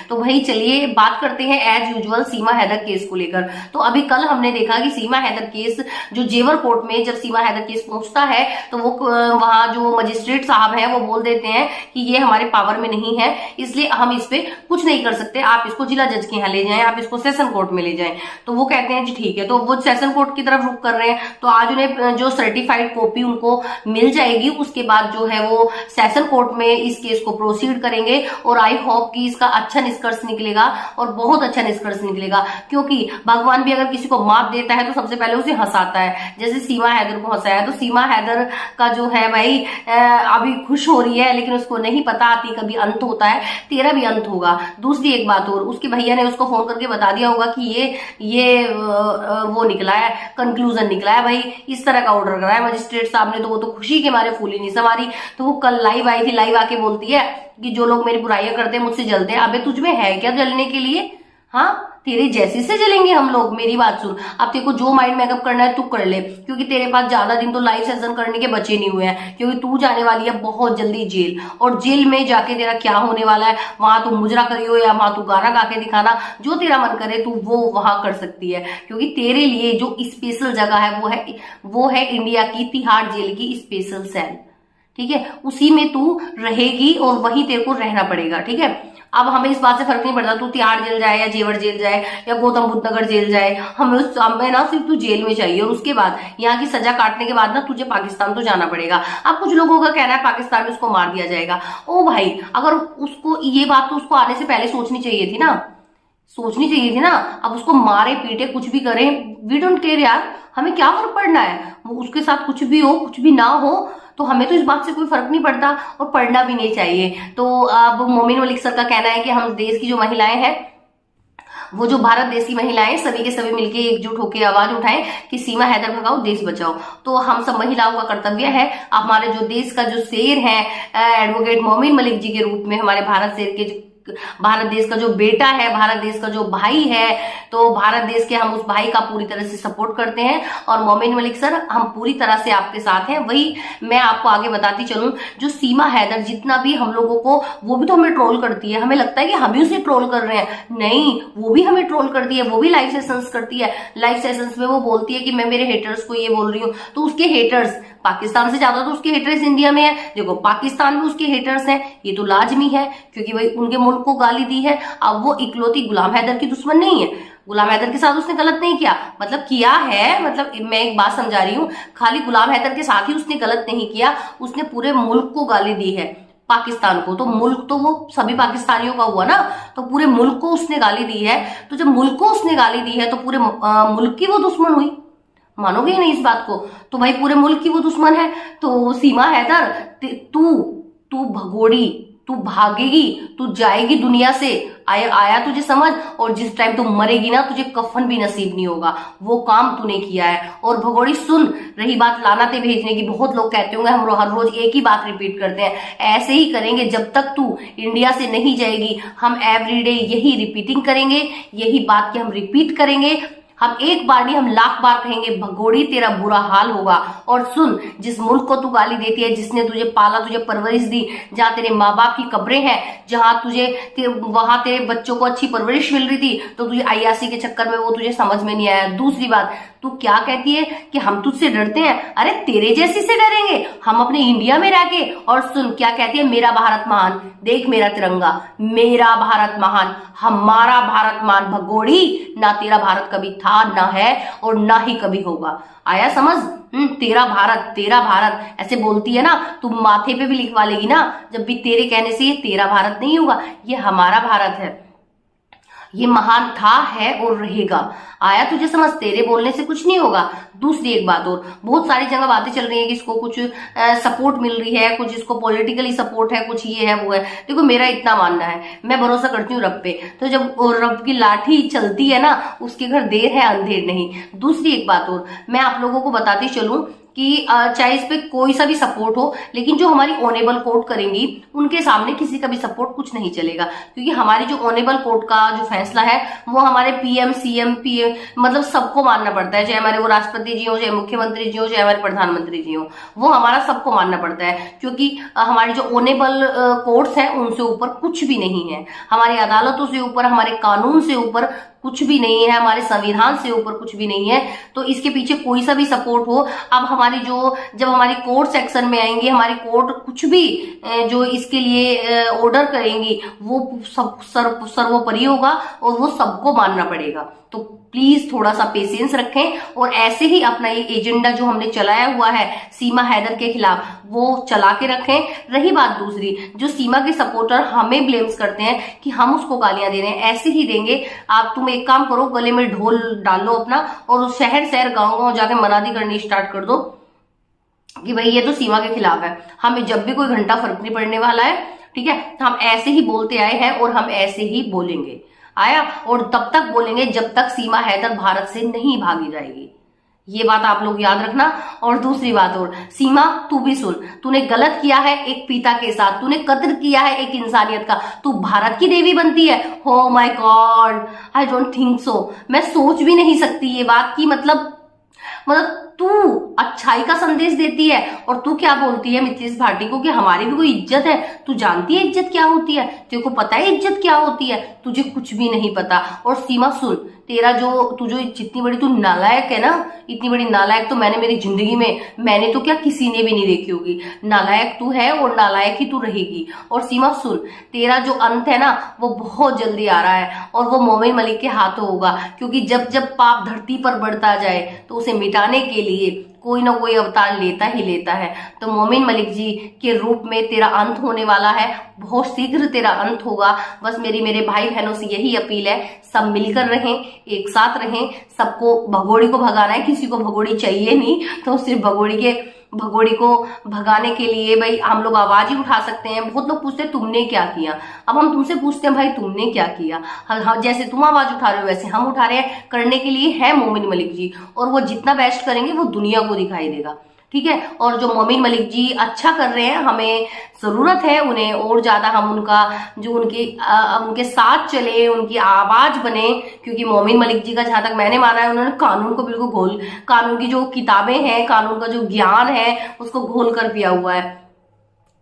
तो भाई चलिए बात करते हैं एज यूजुअल सीमा हैदर केस को लेकर। तो अभी कल हमने देखा कि सीमा हैदर केस जो जेवर कोर्ट में जब सीमा हैदर केस पहुंचता है तो वो वहां जो मजिस्ट्रेट साहब हैं वो बोल देते हैं कि ये हमारे पावर में नहीं है, इसलिए हम इस पे कुछ नहीं कर सकते, आप इसको जिला जज के यहाँ ले जाएं, आप इसको सेशन कोर्ट में ले जाएं। तो वो कहते हैं जी ठीक है, तो वो सेशन कोर्ट की तरफ रुख कर रहे हैं। तो आज उन्हें जो सर्टिफाइड कॉपी उनको मिल जाएगी, उसके बाद जो है वो सेशन कोर्ट में इस केस को प्रोसीड करेंगे और आई होप कि इसका अच्छा निष्कर्ष निकलेगा और बहुत अच्छा निष्कर्ष निकलेगा। क्योंकि भगवान भी अगर किसी को मात देता है तो सबसे पहले उसे हंसाता है, जैसे सीमा हैदर को हंसाया। तो सीमा हैदर का जो है भाई अभी खुश हो रही है, लेकिन उसको नहीं पता आती कभी अंत होता है, तेरा भी अंत होगा। दूसरी एक बात और, उसके भैया ने उसको फोन करके बता दिया होगा कि ये वो निकला है, कंक्लूजन निकला है भाई, इस तरह का ऑर्डर करा है मजिस्ट्रेट साहब ने। तो वो तो खुशी के मारे फूली नहीं समारी। तो वो कल लाइव आई थी, लाइव आके बोलती है कि जो लोग मेरी बुराइयां करते हैं मुझसे जलते हैं। अबे तुझमें है क्या जलने के लिए? हाँ, तेरे जैसी से जलेंगे हम लोग। मेरी बात सुन, अब तेरे को जो माइंड मेकअप करना है तू कर ले, क्योंकि तेरे पास ज्यादा दिन तो लाइव सेशन करने के बचे नहीं हुए हैं, क्योंकि तू जाने वाली है बहुत जल्दी जेल। और जेल में जाके तेरा क्या होने वाला है, वहां तू मुजरा करियो या वहां तू गाना गा के दिखाना, जो तेरा मन करे तू वो वहां कर सकती है। क्योंकि तेरे लिए जो स्पेशल जगह है वो है इंडिया की तिहाड़ जेल की स्पेशल सेल, ठीक है? उसी में तू रहेगी और वहीं तेरे को रहना पड़ेगा, ठीक है? अब हमें इस बात से फर्क नहीं पड़ता तू तिहाड़ जेल जाए या जेवर जेल जाए या गौतम बुद्ध नगर जेल जाए, हमें ना सिर्फ तू जेल में चाहिए। और उसके बाद यहाँ की सजा काटने के बाद ना तुझे पाकिस्तान तो जाना पड़ेगा। अब कुछ लोगों का कहना है पाकिस्तान में उसको मार दिया जाएगा। ओ भाई, अगर उसको ये बात तो उसको आने से पहले सोचनी चाहिए थी ना, सोचनी चाहिए थी ना। अब उसको मारे पीटे कुछ भी करें, वी डोंट केयर यार, हमें क्या फर्क पड़ना है, उसके साथ कुछ भी हो कुछ भी ना हो, तो हमें तो इस बात से कोई फर्क नहीं पड़ता और पढ़ना भी नहीं चाहिए। तो अब मोमिन मलिक सर का कहना है कि हम देश की जो महिलाएं हैं, वो जो भारत देश की महिलाएं सभी के सभी मिलके एकजुट होकर आवाज उठाएं कि सीमा हैदर भगाओ, देश बचाओ। तो हम सब महिलाओं का कर्तव्य है, हमारे जो देश का जो शेर है एडवोकेट मोमिन मलिक जी के रूप में, हमारे भारत देश का जो बेटा है, भारत देश का जो भाई है, तो भारत देश के हम उस भाई का पूरी तरह से सपोर्ट करते हैं। और मोमिन मलिक सर, हम पूरी तरह से आपके साथ हैं। वही मैं आपको आगे बताती चलूं, जो सीमा हैदर जितना भी हम लोगों को, वो भी तो हमें ट्रोल करती है, हमें लगता है कि हम ही उसे ट्रोल कर रहे हैं, नहीं, वो भी हमें ट्रोल करती है, वो भी लाइव सेशंस करती है। लाइव सेशंस में वो बोलती है कि मैं मेरे हेटर्स को ये बोल रही हूँ, तो उसके हेटर्स पाकिस्तान से ज्यादा तो उसके हेटर्स इंडिया में है। देखो, पाकिस्तान में उसके हेटर्स हैं, ये तो लाजमी है, क्योंकि भाई उनके मुल्क को गाली दी है। अब वो इकलौती गुलाम हैदर की दुश्मन नहीं है, गुलाम हैदर के साथ उसने गलत नहीं किया, मतलब किया है, मतलब मैं एक बात समझा रही हूँ, खाली गुलाम हैदर के साथ ही उसने गलत नहीं किया, उसने पूरे मुल्क को गाली दी है, पाकिस्तान को। तो मुल्क तो वो सभी पाकिस्तानियों का हुआ ना, तो पूरे मुल्क को उसने गाली दी है। तो जब मुल्क को उसने गाली दी है तो पूरे मुल्क की वो दुश्मन हुई, मानोगे ही नहीं इस बात को? तो भाई पूरे मुल्क की वो दुश्मन है। तो सीमा हैदर, तू भगोड़ी, तू भागेगी, तू जाएगी दुनिया से, आया तुझे समझ। और जिस टाइम तू मरेगी ना, तुझे कफन भी नसीब नहीं होगा, वो काम तूने किया है। और भगोड़ी सुन, रही बात लानतें भेजने की, बहुत लोग कहते होंगे हम हर रोज एक ही बात रिपीट करते हैं, ऐसे ही करेंगे जब तक तू इंडिया से नहीं जाएगी। हम एवरीडे यही रिपीटिंग करेंगे, यही बात की हम रिपीट करेंगे, हम एक बार नहीं हम लाख बार कहेंगे, भगोड़ी तेरा बुरा हाल होगा। और सुन, जिस मुल्क को तू गाली देती है, जिसने तुझे पाला, तुझे परवरिश दी, जहां तेरे माँ बाप की कब्रें हैं, जहां वहां तेरे बच्चों को अच्छी परवरिश मिल रही थी, तो तुझे अय्यासी के चक्कर में वो तुझे समझ में नहीं आया। दूसरी बात, तू क्या कहती है कि हम तुझसे डरते हैं? अरे तेरे जैसी से डरेंगे हम अपने इंडिया में रह के। और सुन क्या कहती है, मेरा भारत महान, देख मेरा तिरंगा, मेरा भारत महान, हमारा भारत महान। भगोड़ी, ना तेरा भारत कभी था, ना है और ना ही कभी होगा। आया समझ? तेरा भारत ऐसे बोलती है ना, तुम माथे पे भी लिखवा लेगी ना, जब भी तेरे कहने से ये तेरा भारत नहीं होगा, ये हमारा भारत है, ये महान था, है और रहेगा। आया तुझे समझ? तेरे बोलने से कुछ नहीं होगा। दूसरी एक बात और, बहुत सारी जगह बातें चल रही है कि इसको कुछ सपोर्ट मिल रही है, कुछ इसको पॉलिटिकली सपोर्ट है, कुछ ये है वो है। देखो मेरा इतना मानना है, मैं भरोसा करती हूँ रब पे, तो जब रब की लाठी चलती है ना, उसके घर देर है अंधेर नहीं। दूसरी एक बात और मैं आप लोगों को बताती चलूं कि चाहे इस पे कोई सा भी सपोर्ट हो, लेकिन जो हमारी ऑनेबल कोर्ट करेंगी उनके सामने किसी का भी सपोर्ट कुछ नहीं चलेगा, क्योंकि हमारी जो ऑनेबल कोर्ट का जो फैसला है वो हमारे पीएम सीएम पीएम मतलब सबको मानना पड़ता है, चाहे हमारे वो राष्ट्रपति जी हो, चाहे मुख्यमंत्री जी हो, चाहे हमारे प्रधानमंत्री जी हो, वो हमारा सबको मानना पड़ता है, क्योंकि हमारी जो ऑनेबल कोर्ट्स हैं उनसे ऊपर कुछ भी नहीं है, हमारी अदालतों से ऊपर, हमारे कानून से ऊपर कुछ भी नहीं है, हमारे संविधान से ऊपर कुछ भी नहीं है। तो इसके पीछे कोई सा भी सपोर्ट हो, अब हमारी जब हमारी कोर्ट सेक्शन में आएंगे, हमारी कोर्ट कुछ भी जो इसके लिए ऑर्डर करेंगी वो सब सर्वोपरि होगा और वो सबको मानना पड़ेगा। तो प्लीज थोड़ा सा पेशेंस रखें और ऐसे ही अपना ये एजेंडा जो हमने चलाया हुआ है सीमा हैदर के खिलाफ वो चला के रखें। रही बात दूसरी, जो सीमा के सपोर्टर हमें ब्लेम्स करते हैं कि हम उसको गालियां दे रहे हैं, ऐसे ही देंगे। आप तुम एक काम करो, गले में ढोल डाल लो अपना और शहर शहर गांव गांव जाके मनादी करनी स्टार्ट कर दो कि भाई ये तो सीमा के खिलाफ है, हमें जब भी कोई घंटा फर्क नहीं पड़ने वाला है, ठीक है। हम ऐसे ही बोलते आए हैं और हम ऐसे ही बोलेंगे आया, और तब तक बोलेंगे जब तक सीमा हैदर भारत से नहीं भागी जाएगी। ये बात आप लोग याद रखना। और दूसरी बात और, सीमा तू भी सुन, तूने गलत किया है एक पिता के साथ, तूने कत्ल किया है एक इंसानियत का, तू भारत की देवी बनती है। हो my God, I don't think so. मैं सोच भी नहीं सकती ये बात की मतलब तू अच्छाई का संदेश देती है और तू क्या बोलती है मिथिलेश भाटी को कि हमारी भी कोई इज्जत है। तू जानती है इज्जत क्या होती है? तेरे को पता है इज्जत क्या होती है? तुझे कुछ भी नहीं पता। और सीमा सुन, तेरा तू जो जितनी बड़ी तू नालायक है ना, इतनी बड़ी नालायक तो मैंने मेरी जिंदगी में, मैंने तो क्या किसी ने भी नहीं देखी होगी। नालायक तू है और नालायक ही तू रहेगी। और सीमा सुन, तेरा जो अंत है ना वो बहुत जल्दी आ रहा है और वो मोमिन मलिक के हाथों होगा, क्योंकि जब जब पाप धरती पर बढ़ता जाए तो उसे मिटाने के लिए कोई ना कोई अवतार लेता ही लेता है। तो मोमिन मलिक जी के रूप में तेरा अंत होने वाला है, बहुत शीघ्र तेरा अंत होगा। बस मेरे भाई बहनों से यही अपील है, सब मिलकर रहें, एक साथ रहें। सबको भगोड़ी को भगाना है, किसी को भगोड़ी चाहिए नहीं, तो सिर्फ भगोड़ी को भगाने के लिए भाई हम लोग आवाज ही उठा सकते हैं। बहुत लोग पूछते हैं तुमने क्या किया, अब हम तुमसे पूछते हैं भाई तुमने क्या किया। जैसे तुम आवाज उठा रहे हो वैसे हम उठा रहे हैं। करने के लिए है मोमिन मलिक जी, और वो जितना बेस्ट करेंगे वो दुनिया को दिखाई देगा, ठीक है। और जो मोमिन मलिक जी अच्छा कर रहे हैं, हमें जरूरत है उन्हें और ज्यादा हम उनके साथ चले, उनकी आवाज बने, क्योंकि मोमिन मलिक जी का जहां तक मैंने माना है उन्होंने कानून को बिल्कुल कानून की जो किताबें हैं, कानून का जो ज्ञान है उसको घोल कर पिया हुआ है।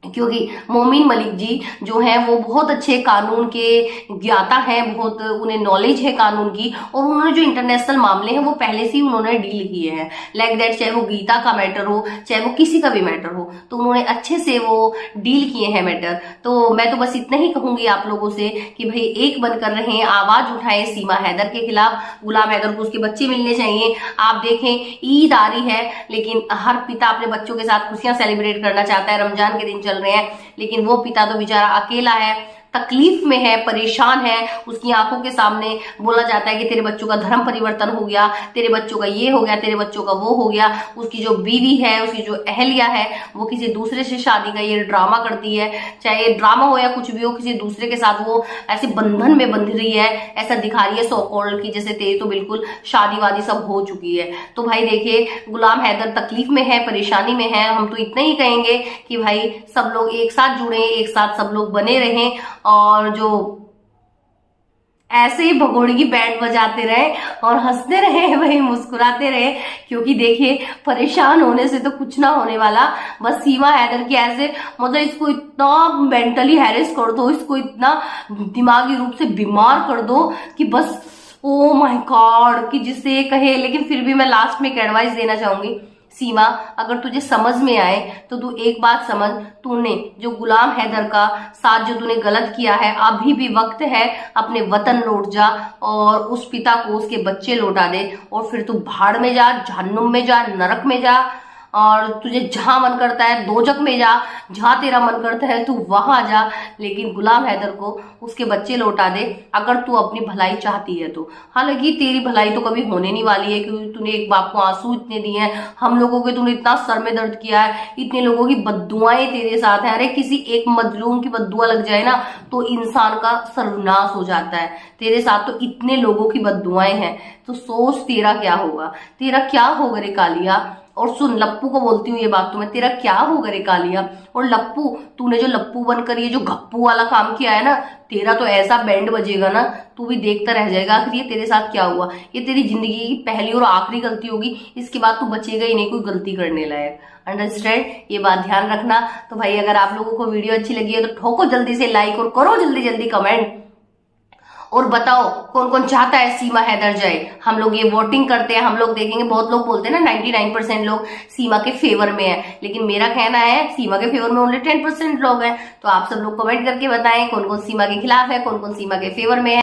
क्योंकि मोमिन मलिक जी जो है वो बहुत अच्छे कानून के ज्ञाता हैं, बहुत उन्हें नॉलेज है कानून की, और उन्होंने जो इंटरनेशनल मामले हैं वो पहले से ही उन्होंने डील किए हैं। लाइक दैट, चाहे वो गीता का मैटर हो, चाहे वो किसी का भी मैटर हो, तो उन्होंने अच्छे से वो डील किए हैं मैटर। तो मैं तो बस इतना ही कहूंगी आप लोगों से कि भाई एक बनकर रहें, आवाज उठाएं सीमा हैदर के खिलाफ। गुलाम हैदर को उसके बच्चे मिलने चाहिए। आप देखें ईद आ रही है, लेकिन हर पिता अपने बच्चों के साथ खुशियां सेलिब्रेट करना चाहता है, रमजान के दिन चल रहे हैं, लेकिन वो पिता तो बेचारा अकेला है, तकलीफ में है, परेशान है। उसकी आंखों के सामने बोला जाता है कि तेरे बच्चों का धर्म परिवर्तन हो गया, तेरे बच्चों का ये हो गया, तेरे बच्चों का वो हो गया। उसकी जो बीवी है, उसकी जो अहलिया है, वो किसी दूसरे से शादी का ये ड्रामा करती है, चाहे ड्रामा हो या कुछ भी हो, किसी दूसरे के साथ वो ऐसे बंधन में बंध रही है, ऐसा दिखा रही है सो कॉल्ड की जैसे तेरी तो बिल्कुल शादी वादी सब हो चुकी है। तो भाई देखिए, गुलाम हैदर तकलीफ में है, परेशानी में है। हम तो इतना ही कहेंगे कि भाई सब लोग एक साथ जुड़े, एक साथ सब लोग बने रहें, और जो ऐसे ही भगोड़ी की बैंड बजाते रहे और हंसते रहे, वही मुस्कुराते रहे, क्योंकि देखिए परेशान होने से तो कुछ ना होने वाला। बस सीमा हैदर की ऐसे इसको इतना मेंटली हैरेस कर दो, इसको इतना दिमागी रूप से बीमार कर दो कि बस ओ माय गॉड, कि जिससे कहे। लेकिन फिर भी मैं लास्ट में एक एडवाइस देना चाहूंगी, सीमा अगर तुझे समझ में आए तो तू एक बात समझ, तूने जो गुलाम हैदर का साथ जो तूने गलत किया है, अभी भी वक्त है, अपने वतन लौट जा और उस पिता को उसके बच्चे लौटा दे, और फिर तू भाड़ में जा, जहन्नुम में जा, नरक में जा, और तुझे जहां मन करता है दोजक में जा, जहां तेरा मन करता है तू वहां जा, लेकिन गुलाम हैदर को उसके बच्चे लौटा दे अगर तू अपनी भलाई चाहती है तो। हालांकि तेरी भलाई तो कभी होने नहीं वाली है, क्योंकि तूने एक बाप को आंसू इतने दिए हैं, हम लोगों के तूने इतना सर में दर्द किया है, इतने लोगों की बद्दुआएं तेरे साथ है। अरे किसी एक मजलूम की बद्दुआ लग जाए ना तो इंसान का सर्वनाश हो जाता है, तेरे साथ तो इतने लोगों की बद्दुआएं हैं। तो सोच तेरा क्या होगा, तेरा क्या होगा रे कालिया। और सुन, लप्पू को बोलती हूँ ये बात, तुम्हें तेरा क्या होगा रे कालिया। और लप्पू, तूने जो लप्पू बनकर ये जो गप्पू वाला काम किया है ना, तेरा तो ऐसा बैंड बजेगा ना, तू भी देखता रह जाएगा आखिर ये तेरे साथ क्या हुआ। ये तेरी जिंदगी की पहली और आखिरी गलती होगी, इसके बाद तू बचेगा ही नहीं कोई गलती करने लायक। अंडरस्टैंड, ये बात ध्यान रखना। तो भाई अगर आप लोगों को वीडियो अच्छी लगी है तो ठोको जल्दी से लाइक और करो जल्दी जल्दी कमेंट, और बताओ कौन कौन चाहता है सीमा हैदर जाए। हम लोग ये वोटिंग करते हैं, हम लोग देखेंगे। बहुत लोग बोलते हैं ना 99% लोग सीमा के फेवर में है, लेकिन मेरा कहना है सीमा के फेवर में ओनली 10% लोग हैं। तो आप सब लोग कमेंट करके बताएं कौन कौन सीमा के खिलाफ है, कौन कौन सीमा के फेवर में है।